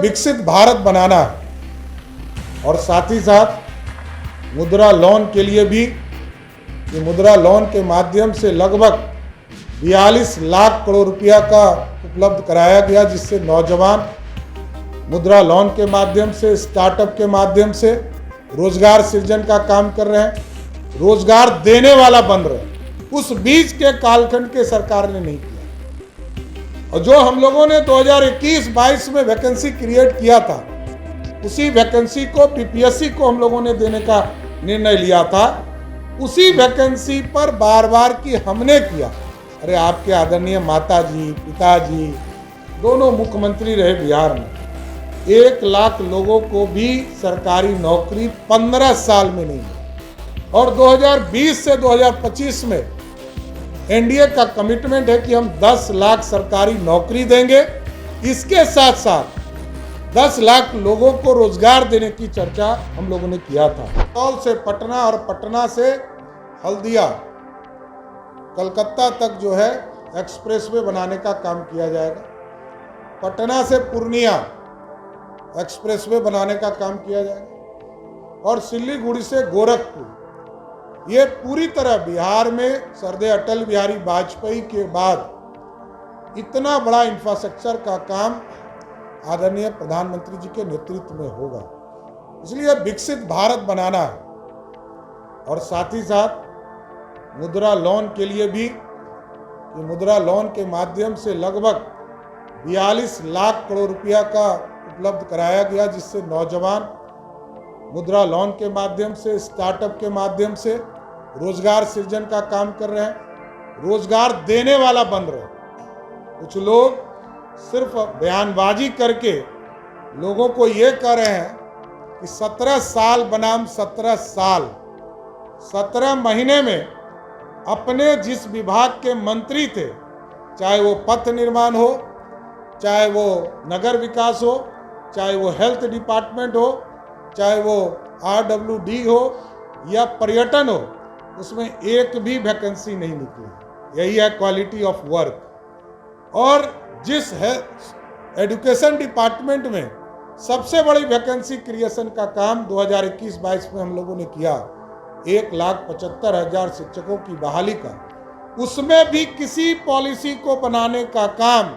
विकसित भारत बनाना है और साथ ही साथ मुद्रा लोन के लिए भी, कि मुद्रा लोन के माध्यम से लगभग 42 लाख करोड़ रुपया का उपलब्ध कराया गया, जिससे नौजवान मुद्रा लोन के माध्यम से, स्टार्टअप के माध्यम से रोजगार सृजन का काम कर रहे हैं, रोजगार देने वाला बन रहे हैं। उस बीच के कालखंड के सरकार ने नहीं किया। और जो हम लोगों ने 2021-22 में वैकेंसी क्रिएट किया था, उसी वैकेंसी को पीपीएससी को हम लोगों ने देने का निर्णय लिया था। उसी वैकेंसी पर बार बार की हमने किया। अरे आपके आदरणीय माताजी, पिताजी दोनों मुख्यमंत्री रहे बिहार में। 1 लाख लोगों को भी सरकारी नौकरी 15 साल में नहीं मिली। और 2020 से 2025 में एनडीए का कमिटमेंट है कि हम 10 लाख सरकारी नौकरी देंगे। इसके साथ साथ 10 लाख लोगों को रोजगार देने की चर्चा हम लोगों ने किया था। कौल से पटना और पटना से हल्दिया, कलकत्ता तक जो है एक्सप्रेसवे बनाने का काम किया जाएगा। पटना से पूर्णिया एक्सप्रेसवे बनाने का काम किया जाएगा। और सिल्लीगुड़ी से गोरखपुर, ये पूरी तरह बिहार में सरदे अटल बिहारी वाजपेयी के बाद इतना बड़ा इंफ्रास्ट्रक्चर का काम आदरणीय प्रधानमंत्री जी के नेतृत्व में होगा। इसलिए विकसित भारत बनाना है और साथ ही साथ मुद्रा लोन के लिए भी, कि मुद्रा लोन के माध्यम से लगभग 42 लाख करोड़ रुपया का उपलब्ध कराया गया, जिससे नौजवान मुद्रा लोन के माध्यम से, स्टार्टअप के माध्यम से रोजगार सृजन का काम कर रहे हैं, रोजगार देने वाला बन रहे हैं। कुछ लोग सिर्फ बयानबाजी करके लोगों को ये कह रहे हैं कि 17 साल बनाम 17 साल, 17 महीने में अपने जिस विभाग के मंत्री थे, चाहे वो पथ निर्माण हो, चाहे वो नगर विकास हो, चाहे वो हेल्थ डिपार्टमेंट हो, चाहे वो आरडब्ल्यूडी हो या पर्यटन हो, उसमें एक भी वैकेंसी नहीं निकली। यही है क्वालिटी ऑफ वर्क। और जिस है एजुकेशन डिपार्टमेंट में सबसे बड़ी वैकेंसी क्रिएशन का काम 2021-22 में हम लोगों ने किया, 1,75,000 शिक्षकों की बहाली का, उसमें भी किसी पॉलिसी को बनाने का काम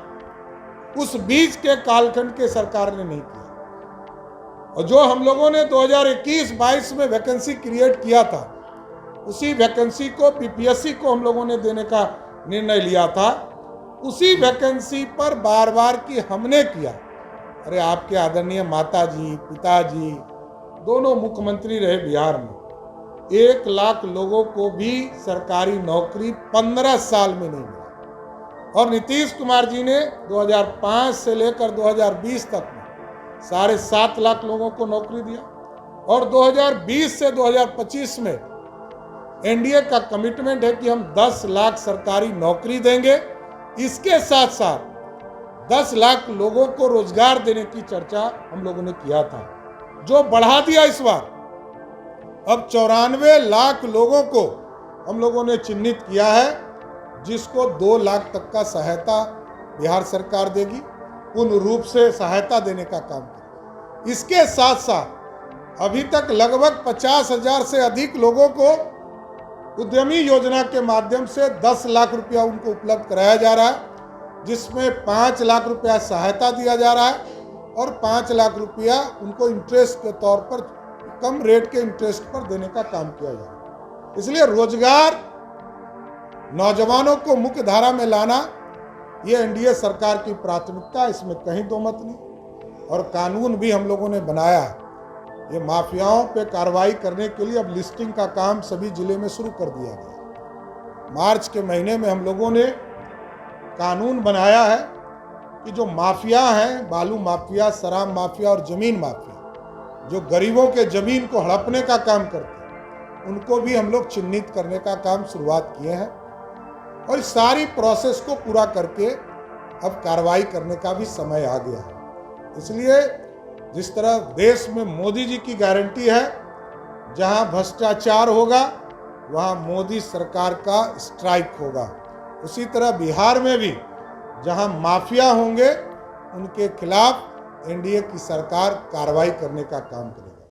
उस बीच के कालखंड के सरकार ने नहीं किया। और जो हम लोगों ने 2021-22 में वैकेंसी क्रिएट किया था, उसी वैकेंसी को पीपीएससी को हम लोगों ने देने का निर्णय लिया था। उसी वैकेंसी पर बार बार की हमने किया। अरे आपके आदरणीय माताजी, पिताजी दोनों मुख्यमंत्री रहे बिहार में। 1 लाख लोगों को भी सरकारी नौकरी 15 साल में नहीं मिली। और नीतीश कुमार जी ने 2005 से लेकर 2020 तक में 7.5 लाख लोगों को नौकरी दिया। और 2020 से 2025 में एनडीए का कमिटमेंट है कि हम 10 लाख सरकारी नौकरी देंगे। इसके साथ साथ 10 लाख लोगों को रोजगार देने की चर्चा हम लोगों ने किया था, जो बढ़ा दिया इस बार। अब 94 लाख लोगों को हम लोगों ने चिन्हित किया है, जिसको 2 लाख तक का सहायता बिहार सरकार देगी, पूर्ण रूप से सहायता देने का काम करेगी। इसके साथ साथ अभी तक लगभग 50,000 से अधिक लोगों को उद्यमी योजना के माध्यम से 10 लाख रुपया उनको उपलब्ध कराया जा रहा है, जिसमें 5 लाख रुपया सहायता दिया जा रहा है और 5 लाख रुपया उनको इंटरेस्ट के तौर पर, कम रेट के इंटरेस्ट पर देने का काम किया जा रहा है। इसलिए रोजगार, नौजवानों को मुख्य धारा में लाना, ये एनडीए सरकार की प्राथमिकता, इसमें कहीं दो मत नहीं। और कानून भी हम लोगों ने बनाया है। ये माफियाओं पे कार्रवाई करने के लिए अब लिस्टिंग का काम सभी जिले में शुरू कर दिया गया। मार्च के महीने में हम लोगों ने कानून बनाया है कि जो माफिया हैं, बालू माफिया, शराब माफिया और जमीन माफिया, जो गरीबों के जमीन को हड़पने का काम करते हैं, उनको भी हम लोग चिन्हित करने का काम शुरुआत किए हैं। और इस सारी प्रोसेस को पूरा करके अब कार्रवाई करने का भी समय आ गया है। इसलिए जिस तरह देश में मोदी जी की गारंटी है, जहां भ्रष्टाचार होगा वहां मोदी सरकार का स्ट्राइक होगा, उसी तरह बिहार में भी जहां माफिया होंगे उनके खिलाफ एनडीए की सरकार कार्रवाई करने का काम करेगी।